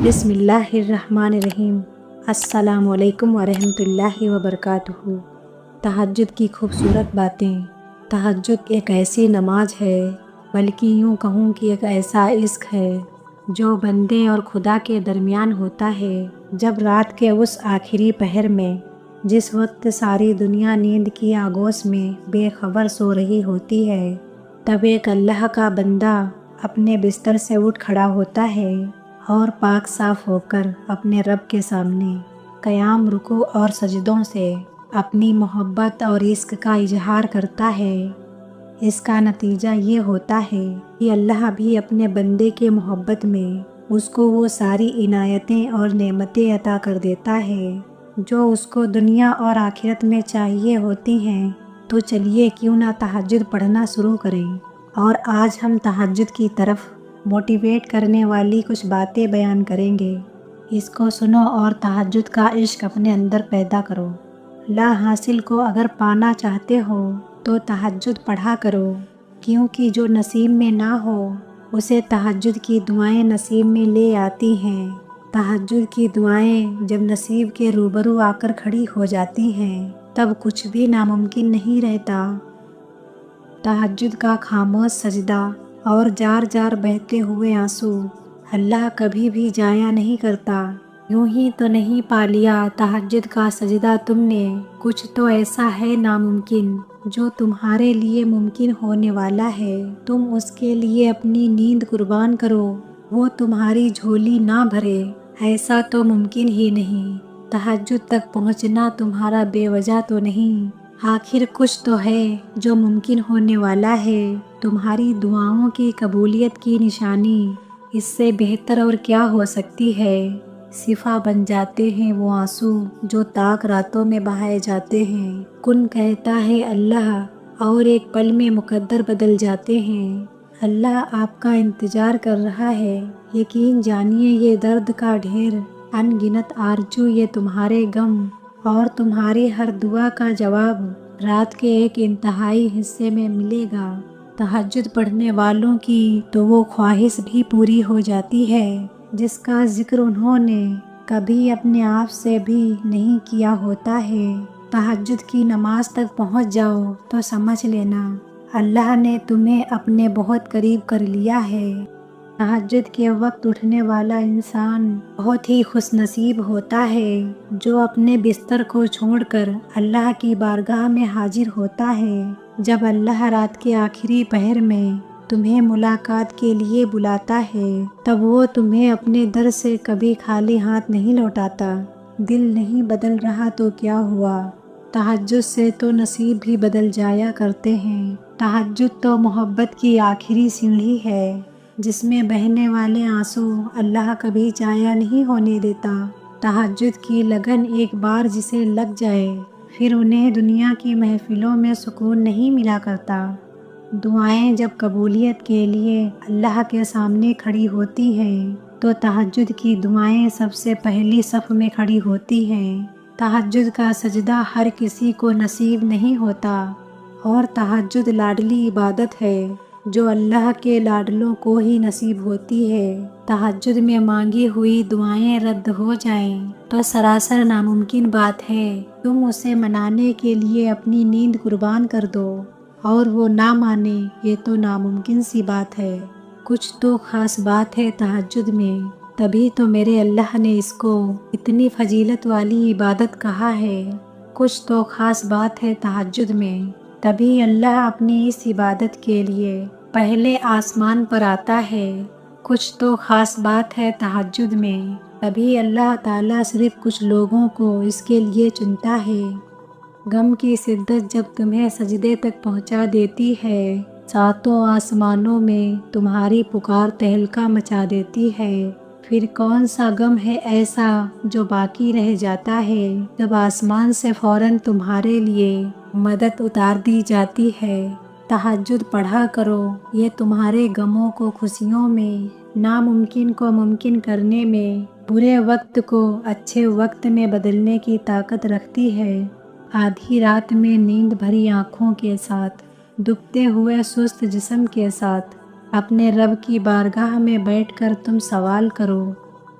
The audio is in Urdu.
بسم اللہ الرحمن الرحیم۔ السلام علیکم ورحمۃ اللہ وبرکاتہ۔ تہجد کی خوبصورت باتیں۔ تہجد ایک ایسی نماز ہے، بلکہ یوں کہوں کہ ایک ایسا عشق ہے جو بندے اور خدا کے درمیان ہوتا ہے۔ جب رات کے اس آخری پہر میں، جس وقت ساری دنیا نیند کی آغوش میں بے خبر سو رہی ہوتی ہے، تب ایک اللہ کا بندہ اپنے بستر سے اٹھ کھڑا ہوتا ہے اور پاک صاف ہو کر اپنے رب کے سامنے قیام، رکوع اور سجدوں سے اپنی محبت اور عشق کا اظہار کرتا ہے۔ اس کا نتیجہ یہ ہوتا ہے کہ اللہ بھی اپنے بندے کے محبت میں اس کو وہ ساری عنایتیں اور نعمتیں عطا کر دیتا ہے جو اس کو دنیا اور آخرت میں چاہیے ہوتی ہیں۔ تو چلیے کیوں نہ تہجد پڑھنا شروع کریں، اور آج ہم تہجد کی طرف موٹیویٹ کرنے والی کچھ باتیں بیان کریں گے۔ اس کو سنو اور تہجد کا عشق اپنے اندر پیدا کرو۔ لا حاصل کو اگر پانا چاہتے ہو تو تہجد پڑھا کرو، کیونکہ جو نصیب میں نہ ہو اسے تہجد کی دعائیں نصیب میں لے آتی ہیں۔ تہجد کی دعائیں جب نصیب کے روبرو آ کر کھڑی ہو جاتی ہیں تب کچھ بھی ناممکن نہیں رہتا۔ تہجد کا خاموش سجدہ اور جار جار بہتے ہوئے آنسو اللہ کبھی بھی ضائع نہیں کرتا۔ یوں ہی تو نہیں پا لیا تہجد کا سجدہ تم نے، کچھ تو ایسا ہے ناممکن جو تمہارے لیے ممکن ہونے والا ہے۔ تم اس کے لیے اپنی نیند قربان کرو، وہ تمہاری جھولی نہ بھرے، ایسا تو ممکن ہی نہیں۔ تہجد تک پہنچنا تمہارا بے وجہ تو نہیں، آخر کچھ تو ہے جو ممکن ہونے والا ہے۔ تمہاری دعاؤں کی قبولیت کی نشانی اس سے بہتر اور کیا ہو سکتی ہے؟ شفا بن جاتے ہیں وہ آنسو جو تاک راتوں میں بہائے جاتے ہیں۔ کن کہتا ہے اللہ اور ایک پل میں مقدر بدل جاتے ہیں۔ اللہ آپ کا انتظار کر رہا ہے، یقین جانیے یہ درد کا ڈھیر، ان گنت آرزو یہ تمہارے غم، اور تمہاری ہر دعا کا جواب رات کے ایک انتہائی حصے میں ملے گا۔ تہجد پڑھنے والوں کی تو وہ خواہش بھی پوری ہو جاتی ہے جس کا ذکر انہوں نے کبھی اپنے آپ سے بھی نہیں کیا ہوتا ہے۔ تہجد کی نماز تک پہنچ جاؤ تو سمجھ لینا اللہ نے تمہیں اپنے بہت قریب کر لیا ہے۔ تہجد کے وقت اٹھنے والا انسان بہت ہی خوش نصیب ہوتا ہے جو اپنے بستر کو چھوڑ کر اللہ کی بارگاہ میں حاضر ہوتا ہے۔ جب اللہ رات کے آخری پہر میں تمہیں ملاقات کے لیے بلاتا ہے تب وہ تمہیں اپنے در سے کبھی خالی ہاتھ نہیں لوٹاتا۔ دل نہیں بدل رہا تو کیا ہوا، تہجد سے تو نصیب بھی بدل جایا کرتے ہیں۔ تہجد تو محبت کی آخری سیڑھی ہے جس میں بہنے والے آنسو اللہ کبھی ضائع نہیں ہونے دیتا۔ تہجد کی لگن ایک بار جسے لگ جائے پھر انہیں دنیا کی محفلوں میں سکون نہیں ملا کرتا۔ دعائیں جب قبولیت کے لیے اللہ کے سامنے کھڑی ہوتی ہیں تو تہجد کی دعائیں سب سے پہلی صف میں کھڑی ہوتی ہیں۔ تہجد کا سجدہ ہر کسی کو نصیب نہیں ہوتا، اور تہجد لاڈلی عبادت ہے جو اللہ کے لاڈلوں کو ہی نصیب ہوتی ہے۔ تہجد میں مانگی ہوئی دعائیں رد ہو جائیں تو سراسر ناممکن بات ہے۔ تم اسے منانے کے لیے اپنی نیند قربان کر دو اور وہ نہ مانے، یہ تو ناممکن سی بات ہے۔ کچھ تو خاص بات ہے تہجد میں، تبھی تو میرے اللہ نے اس کو اتنی فضیلت والی عبادت کہا ہے۔ کچھ تو خاص بات ہے تہجد میں، تبھی اللہ اپنی اس عبادت کے لیے پہلے آسمان پر آتا ہے۔ کچھ تو خاص بات ہے تہجد میں، تبھی اللہ تعالیٰ صرف کچھ لوگوں کو اس کے لیے چنتا ہے۔ غم کی شدت جب تمہیں سجدے تک پہنچا دیتی ہے، ساتوں آسمانوں میں تمہاری پکار تہلکہ مچا دیتی ہے، پھر کون سا غم ہے ایسا جو باقی رہ جاتا ہے جب آسمان سے فوراً تمہارے لیے مدد اتار دی جاتی ہے۔ تہجد پڑھا کرو، یہ تمہارے غموں کو خوشیوں میں، ناممکن کو ممکن کرنے میں، برے وقت کو اچھے وقت میں بدلنے کی طاقت رکھتی ہے۔ آدھی رات میں نیند بھری آنکھوں کے ساتھ، دبتے ہوئے سست جسم کے ساتھ اپنے رب کی بارگاہ میں بیٹھ کر تم سوال کرو،